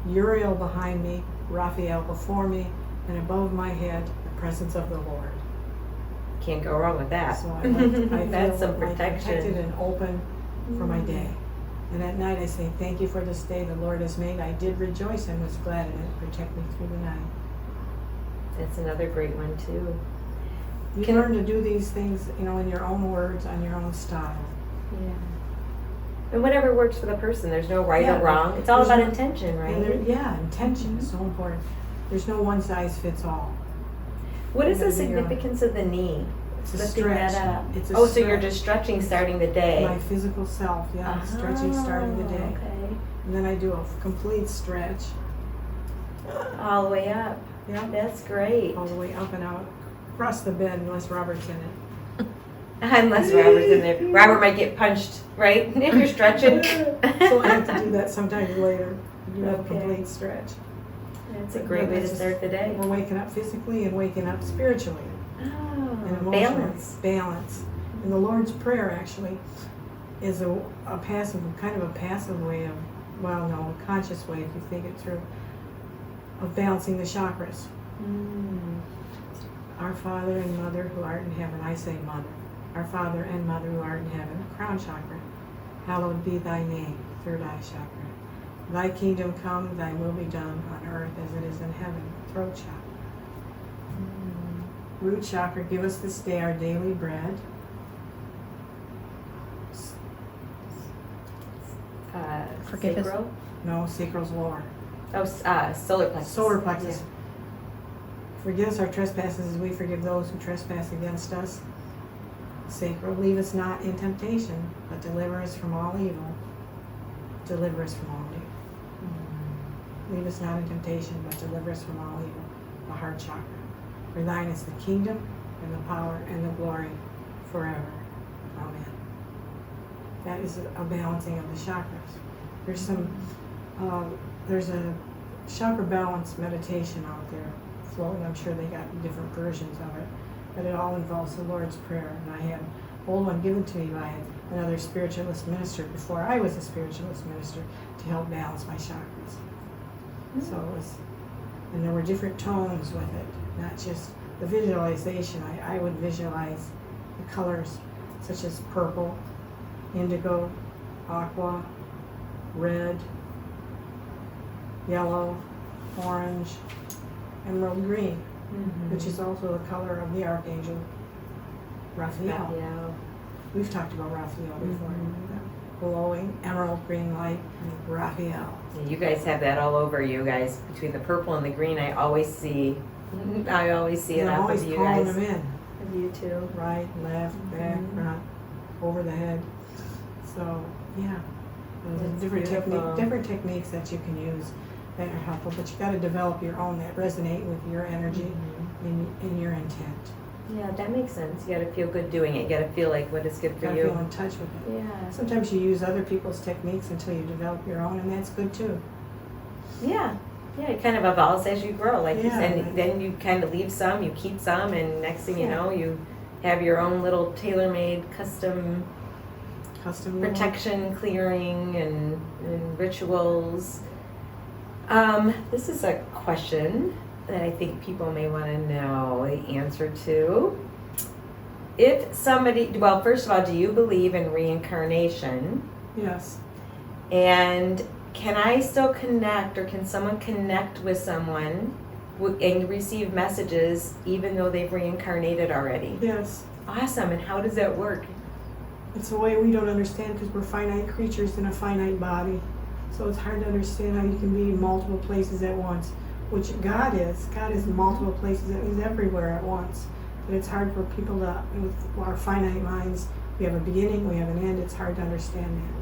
Uriel behind me, Raphael before me, and above my head, the presence of the Lord. Can't go wrong with that. So I feel That's some like protection. protected and open for my day. And at night I say, thank you for this day the Lord has made. I did rejoice and was glad in it. Protect me through the night. That's another great one too. You learn to do these things, in your own words, on your own style. Yeah. And whatever works for the person. There's no right Yeah, or wrong. It's all there's about no- intention, right? And intention is so important. There's no one size fits all. What is the gotta be your- significance of the knee? It's a Lifting stretch. that up. It's a Oh, so you're stretch. just stretching starting the day. My physical self, yeah, stretching starting the Oh, day. Okay. And then I do a complete stretch. All the way up. Yeah, That's great. all the way up and out, across the bed, unless Robert's in it. Unless Robert's in there. Robert might get punched, right? If you're stretching. So I have to do that sometimes later. Do a Okay. complete stretch. That's a great way to start the day. We're waking up physically and waking up spiritually and Oh, emotionally. balance. Balance. And the Lord's Prayer actually is a passive, kind of a passive way of, a conscious way if you think it through, of balancing the chakras. Our Father and Mother who art in heaven, I say Mother. Our Father and Mother who art in heaven, crown chakra. Hallowed be thy name, third eye chakra. Thy kingdom come, thy will be done on earth as it is in heaven, throat chakra. Root chakra, give us this day our daily bread. Forgive us. Sacral? No, sacral's lower. Oh, solar plexus. Solar plexus. Forgive us our trespasses as we forgive those who trespass against us. Sacral, leave us not in temptation, but deliver us from all evil. Deliver us from all evil. Leave us not in temptation, but deliver us from all evil. The heart chakra. For thine is the kingdom, and the power, and the glory, forever. Amen. That is a balancing of the chakras. There's a chakra balance meditation out there floating. I'm sure they got different versions of it, but it all involves the Lord's Prayer. And I had an old one given to me by another spiritualist minister before I was a spiritualist minister to help balance my chakras. So it was, and there were different tones with it, not just the visualization. I would visualize the colors such as purple, indigo, aqua, red, yellow, orange, emerald green, which is also the color of the Archangel Raphael. Yeah. We've talked about Raphael before. Glowing emerald green light, Raphael. You guys have that all over you guys. Between the purple and the green, I always see it I'm off always of you calling guys. them in. Of you too. Right, left, back, front, over the head. So, yeah. That's There's beautiful. different techniques that you can use that are helpful, but you got to develop your own that resonate with your energy and your intent. Yeah, that makes sense. You gotta feel good doing it. You gotta feel like what is good You for got to you. feel in touch with it. Yeah. Sometimes you use other people's techniques until you develop your own, and that's good too. Yeah. Yeah, it kind of evolves as you grow. Like you Yeah. said, and then you kind of leave some, you keep some, and next thing you Yeah. know, you have your own little tailor-made custom Custom protection, clearing, and rituals. This is a question that I think people may want to know the answer to. If somebody, well, first of all, do you believe in reincarnation? Yes. And can I still connect, or can someone connect with someone and receive messages even though they've reincarnated already? Yes. Awesome. And how does that work? It's a way we don't understand because we're finite creatures in a finite body. So it's hard to understand how you can be in multiple places at once, which God is. God is in multiple places. He's everywhere at once. But it's hard for people to, with our finite minds, we have a beginning, we have an end. It's hard to understand that.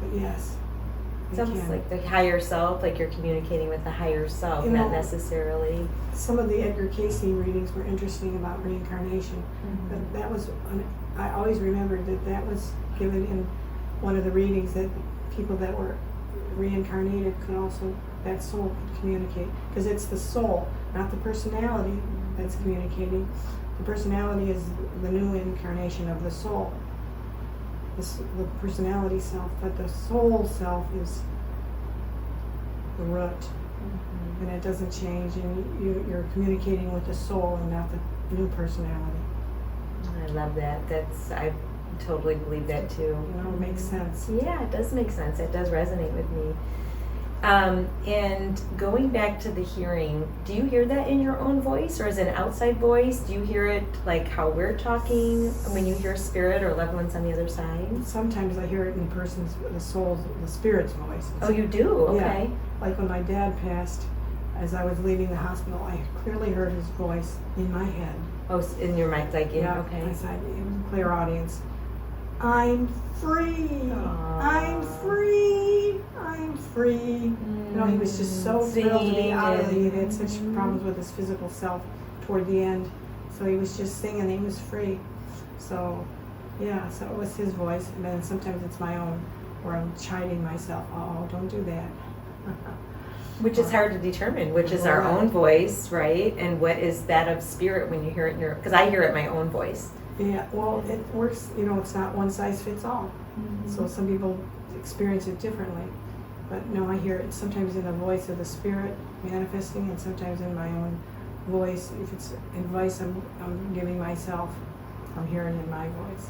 But yes. It's almost like the higher self, like you're communicating with the higher self, You not know, necessarily. Some of the Edgar Cayce readings were interesting about reincarnation. But that was, I always remembered that was given in one of the readings, that people that were reincarnated could also, that soul could communicate. Because it's the soul, not the personality that's communicating. The personality is the new incarnation of the soul. The personality self, but the soul self is the root, and it doesn't change, and you're communicating with the soul and not the new personality. I love that. I totally believe that too. You know, it makes sense. Yeah, it does make sense. It does resonate with me. And going back to the hearing, do you hear that in your own voice, or is it an outside voice? Do you hear it like how we're talking when you hear spirit or loved ones on the other side? Sometimes I hear it in the soul's, the spirit's voice. Oh, you do? Okay. Yeah. Like when my dad passed, as I was leaving the hospital, I clearly heard his voice in my head. Oh, in your mind, like, Yeah, okay. I said, it was a clear audience. I'm free. Aww. I'm free. I'm free. You know, he was just so thrilled to be out of it. He had such problems with his physical self toward the end. So he was just singing, he was free. So, yeah, so it was his voice. And then sometimes it's my own, where I'm chiding myself. Oh, don't do that. Which is hard to determine, which is our own voice, right? And what is that of spirit when you hear it in your, because I hear it in my own voice. Yeah, well, it works, you know, it's not one size fits all. So some people experience it differently. But no, I hear it sometimes in the voice of the spirit manifesting, and sometimes in my own voice. If it's advice I'm giving myself, I'm hearing it in my voice.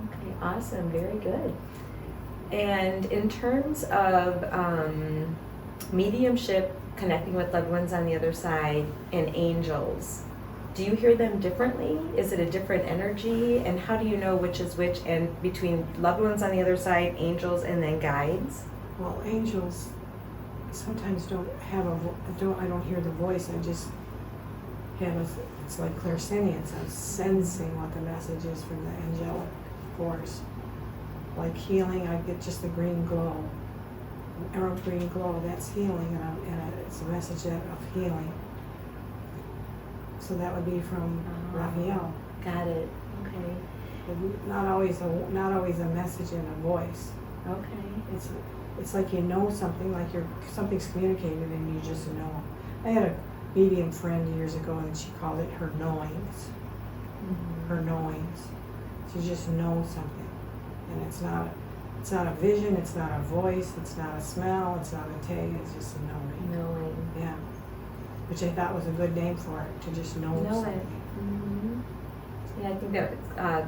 Okay, awesome, very good. And in terms of mediumship, connecting with loved ones on the other side, and angels, do you hear them differently? Is it a different energy? And how do you know which is which, and between loved ones on the other side, angels, and then guides? Well, angels sometimes don't have I don't hear the voice. I just have it's like clairsentience. I'm sensing what the message is from the angelic force. Like healing, I get just the green glow, emerald green glow. That's healing, and it's a message of healing. So that would be from Raphael. Got it. Okay. But not always a message in a voice. Okay. It's like you know something, like something's communicated and you just know. I had a medium friend years ago, and she called it her knowings. Her knowings. She just knows something, and it's not a vision, it's not a voice, it's not a smell, it's not a taste, it's just a knowing. Knowing. Yeah. Which I thought was a good name for it, to just know something. Yeah, I think that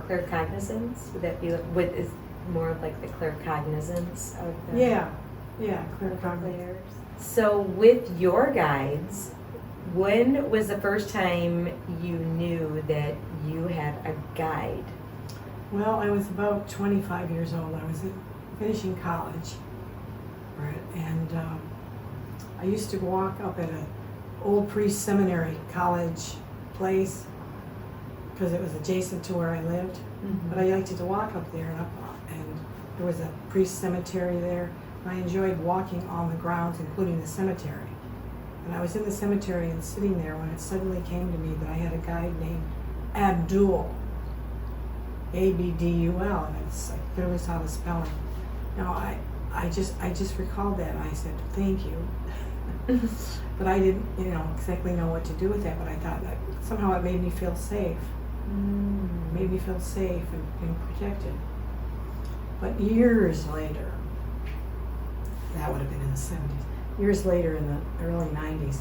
claircognizance, would that be what is more of like the claircognizance of the Yeah, claircognizance. players? So with your guides, when was the first time you knew that you had a guide? Well, I was about 25 years old. I was finishing college, right? And I used to walk up at an old priest seminary college place because it was adjacent to where I lived. But I liked to walk up there, and there was a priest cemetery there. And I enjoyed walking on the grounds, including the cemetery. And I was in the cemetery and sitting there when it suddenly came to me that I had a guide named Abdul. Abdul, and I clearly saw the spelling. Now I just recalled that, and I said thank you, but I didn't exactly know what to do with that. But I thought that somehow it made me feel safe, made me feel safe and protected. But years later, that would have been in the 70s. years later in the early 90s,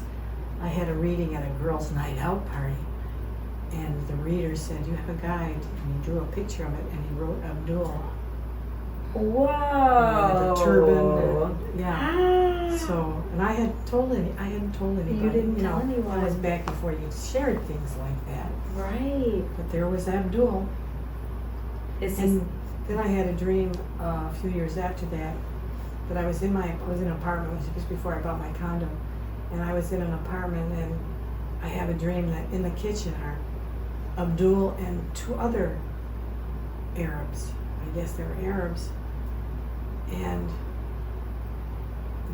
I had a reading at a girls' night out party. And the reader said, you have a guide. And he drew a picture of it and he wrote Abdul. Whoa. The turban. And, yeah. Ah. So, and I hadn't told anybody. You didn't tell anyone. It was back before you shared things like that. Right. But there was Abdul. And then I had a dream a few years after that I was in an apartment. It was just before I bought my condo, and I was in an apartment, and I have a dream that in the kitchen are Abdul and two other Arabs. I guess they were Arabs, and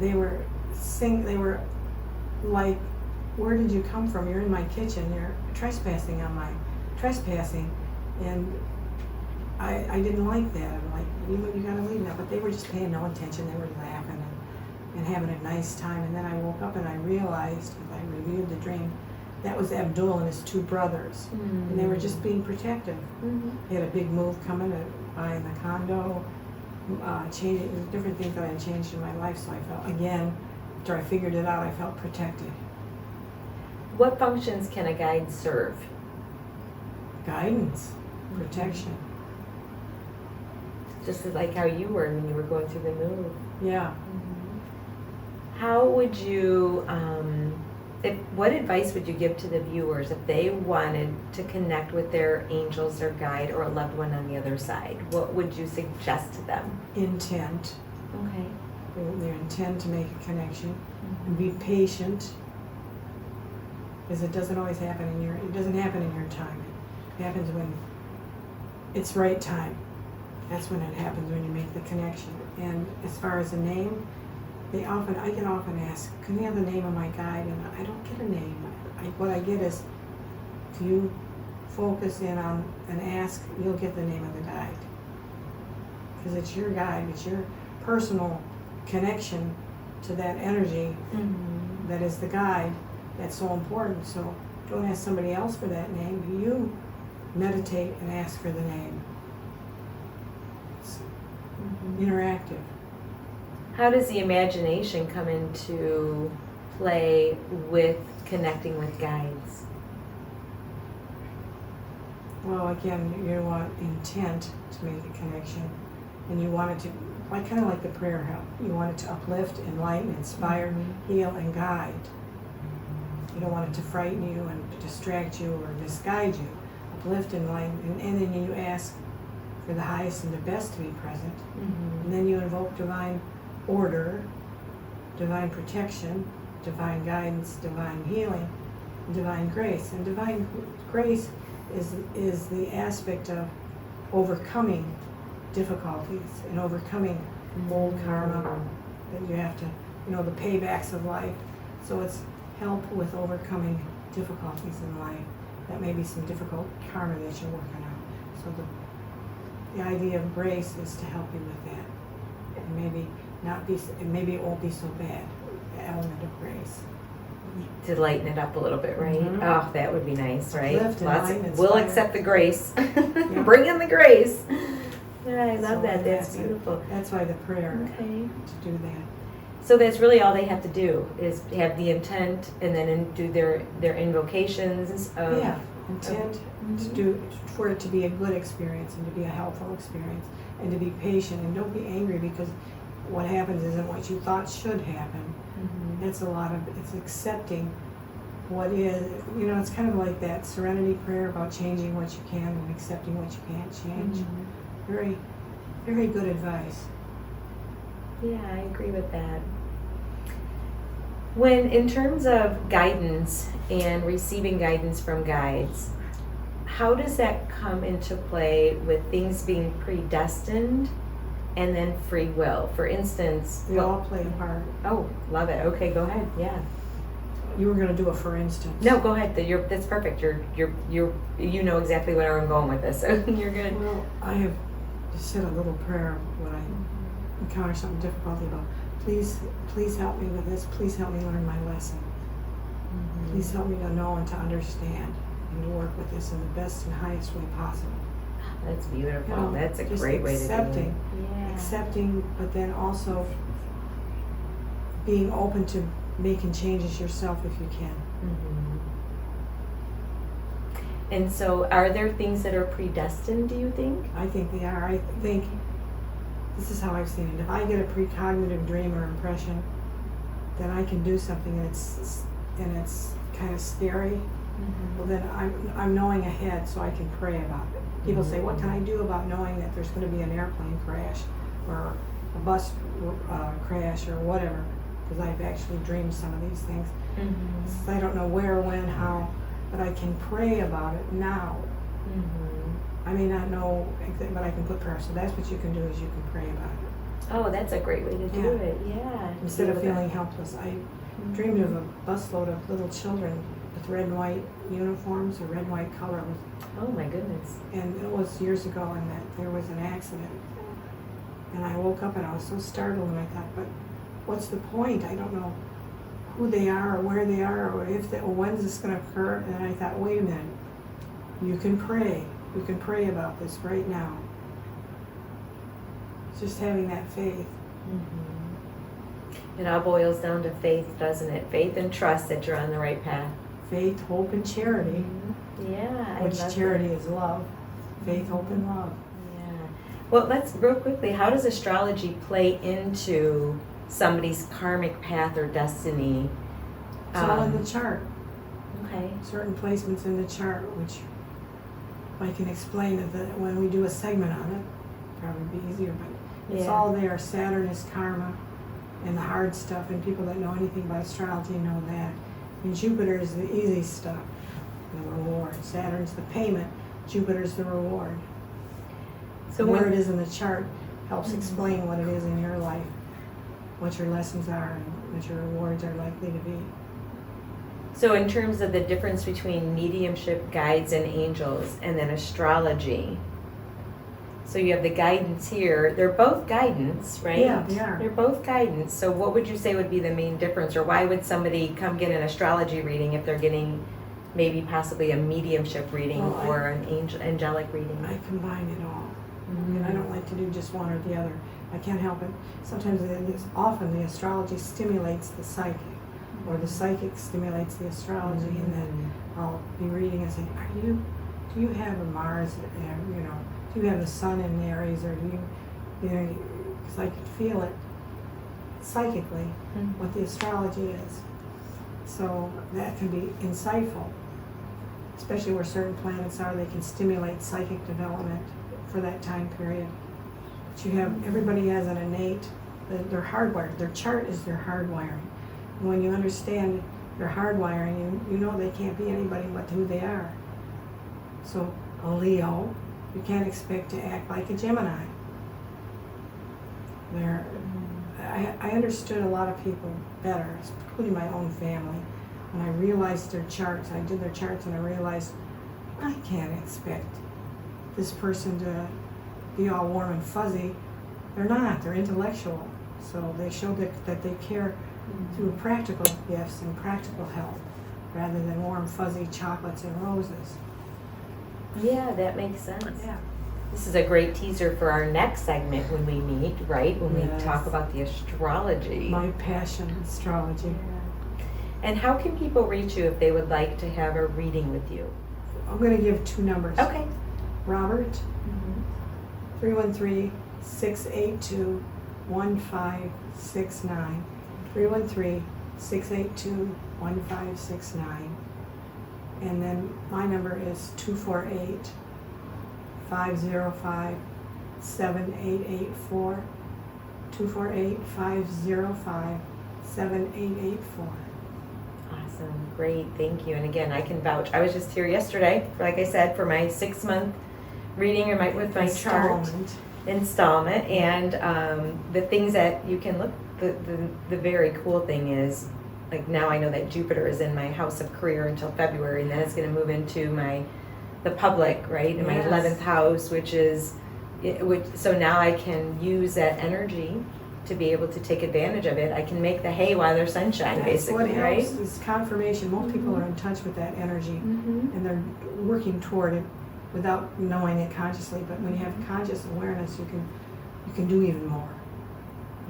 they were like, where did you come from? You're in my kitchen. You're trespassing, and I didn't like that. I'm like, you gotta leave now. But they were just paying no attention. They were laughing and having a nice time. And then I woke up and I realized, as I reviewed the dream, that was Abdul and his two brothers. Mm-hmm. And they were just being protective. Mm-hmm. They had a big move coming to buy the condo, changing different things that I had changed in my life. So I felt, again, after I figured it out, I felt protected. What functions can a guide serve? Guidance, protection. Just like how you were when you were going through the move. Yeah. How would you, what advice would you give to the viewers if they wanted to connect with their angels, their guide, or a loved one on the other side? What would you suggest to them? Intent. Okay. Their intent to make a connection. And be patient. Because it doesn't always happen in your time. It happens when it's right time. That's when it happens, when you make the connection. And as far as a name, I get often asked, can you have the name of my guide? And I don't get a name. What I get is, if you focus in on and ask, you'll get the name of the guide. Because it's your guide, it's your personal connection to that energy that is the guide. That's so important. So don't ask somebody else for that name. You meditate and ask for the name. It's interactive. How does the imagination come into play with connecting with guides? Well, again, you want intent to make a connection, and you want it to, kind of like the prayer help. You want it to uplift, enlighten, inspire, heal, and guide. You don't want it to frighten you and distract you or misguide you. Uplift, enlighten, and then you ask for the highest and the best to be present. And then you invoke divine order, divine protection, divine guidance, divine healing, and divine grace. And divine grace is the aspect of overcoming difficulties and overcoming old karma that you have to, the paybacks of life. So it's help with overcoming difficulties in life. That may be some difficult karma that you're working on. So the idea of grace is to help you with that. And maybe it won't be so bad, the element of grace. To lighten it up a little bit, right? Oh, that would be nice, right? Uplift, enlighten, We'll inspire. accept the grace. Yeah. Bring in the grace. Yeah, I love So that. That's beautiful. That's why the prayer Okay. to do that. So that's really all they have to do is have the intent and then do their invocations of Intent for it to be a good experience and to be a helpful experience and to be patient and don't be angry because what happens isn't what you thought should happen. It's it's accepting what is, it's kind of like that serenity prayer about changing what you can and accepting what you can't change. Very, very good advice. Yeah, I agree with that. When, in terms of guidance and receiving guidance from guides, how does that come into play with things being predestined and then free will? For instance, We all play a part. Oh, love it. Okay, go ahead. Yeah. You were going to do a for instance. No, go ahead. That's perfect. You know exactly where I'm going with this, so you're good. Well, I have said a little prayer when I encounter something difficult about, please help me with this. Please help me learn my lesson. Please help me to know and to understand and to work with this in the best and highest way possible. That's beautiful. That's a great way to do it. Accepting, but then also being open to making changes yourself if you can. Mm-hmm. And so are there things that are predestined, do you think? I think they are. I think this is how I've seen it. If I get a precognitive dream or impression that I can do something and it's kind of scary, well then I'm knowing ahead so I can pray about it. People say, what can I do about knowing that there's going to be an airplane crash or a bus crash or whatever? Because I've actually dreamed some of these things. So I don't know where, when, how, but I can pray about it now. I may not know exactly, but I can put prayer. So that's what you can do, is you can pray about it. Oh, that's a great way to do it, yeah. Instead of feeling helpless. I dreamed of a busload of little children with red and white uniforms or red and white color. Oh my goodness. And it was years ago, and that there was an accident. And I woke up and I was so startled, and I thought, but what's the point? I don't know who they are or where they are or when's this going to occur. And I thought, wait a minute, you can pray. You can pray about this right now. It's just having that faith. It all boils down to faith, doesn't it? Faith and trust that you're on the right path. Faith, hope, and charity. Yeah, Which charity is love. Faith, hope, and love. Yeah. Well, let's real quickly, how does astrology play into somebody's karmic path or destiny? It's all in the chart. Okay. Certain placements in the chart, which I can explain that when we do a segment on it, probably be easier, but it's all there. Saturn is karma and the hard stuff, and people that know anything about astrology know that. And Jupiter is the easy stuff, the reward. Saturn's the payment, Jupiter's the reward. So where it is in the chart helps explain what it is in your life, what your lessons are, and what your rewards are likely to be. So in terms of the difference between mediumship, guides, and angels, and then astrology, so you have the guidance here. They're both guidance, right? Yeah, they are. They're both guidance. So what would you say would be the main difference, or why would somebody come get an astrology reading if they're getting maybe possibly a mediumship reading or an angelic reading? I combine it all. And I don't like to do just one or the other. I can't help it. Sometimes, often the astrology stimulates the psychic, or the psychic stimulates the astrology, and then I'll be reading and saying, do you have a Mars, do you have the sun in Aries, or do because I could feel it psychically, what the astrology is. So that can be insightful, especially where certain planets are. They can stimulate psychic development for that time period. But everybody has an innate, they're hardwired. Their chart is their hardwiring. And when you understand their hardwiring, you know they can't be anybody but who they are. So a Leo, you can't expect to act like a Gemini. I understood a lot of people better, including my own family, when I realized their charts. I did their charts and I realized I can't expect this person to be all warm and fuzzy. They're not. They're intellectual. So they show that they care through practical gifts and practical help, rather than warm, fuzzy chocolates and roses. Yeah, that makes sense. Yeah. This is a great teaser for our next segment when we meet, right? When we talk about the astrology. My passion, astrology. Yeah. And how can people reach you if they would like to have a reading with you? I'm going to give 2 numbers. Okay. Robert, 313-682-1569. 313-682-1569. And then my number is 248-505-7884. 248-505-7884. Awesome. Great. Thank you. And again, I can vouch. I was just here yesterday, like I said, for my 6-month reading with my chart installment. And the things that you can look, the very cool thing is, like, now I know that Jupiter is in my house of career until February, and then it's going to move into the public, right, in my 11th house, so now I can use that energy to be able to take advantage of it. I can make the hay while there's sunshine, basically, what right? helps is confirmation. Most people are in touch with that energy, and they're working toward it without knowing it consciously. But when you have conscious awareness, you can do even more.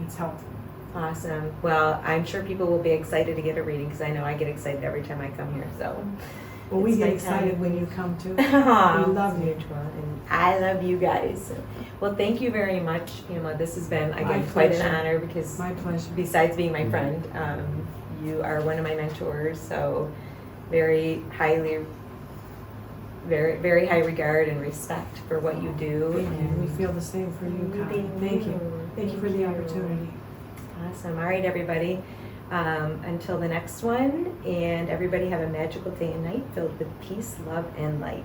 It's helpful. Awesome. Well, I'm sure people will be excited to get a reading because I know I get excited every time I come here. So, Well, we it's get my excited time. when you come too. Aw, We love it's you. mutual, and I love you guys. Well, thank you very much, Pamela. This has been My again quite an pleasure. honor because My pleasure. besides being my friend, you are one of my mentors. So, very highly, very high regard and respect for what you do. Thank you. We And feel the same for you, Connie. Thank you. Thank you for the opportunity. Awesome. All right, everybody. Until the next one, and everybody have a magical day and night filled with peace, love, and light.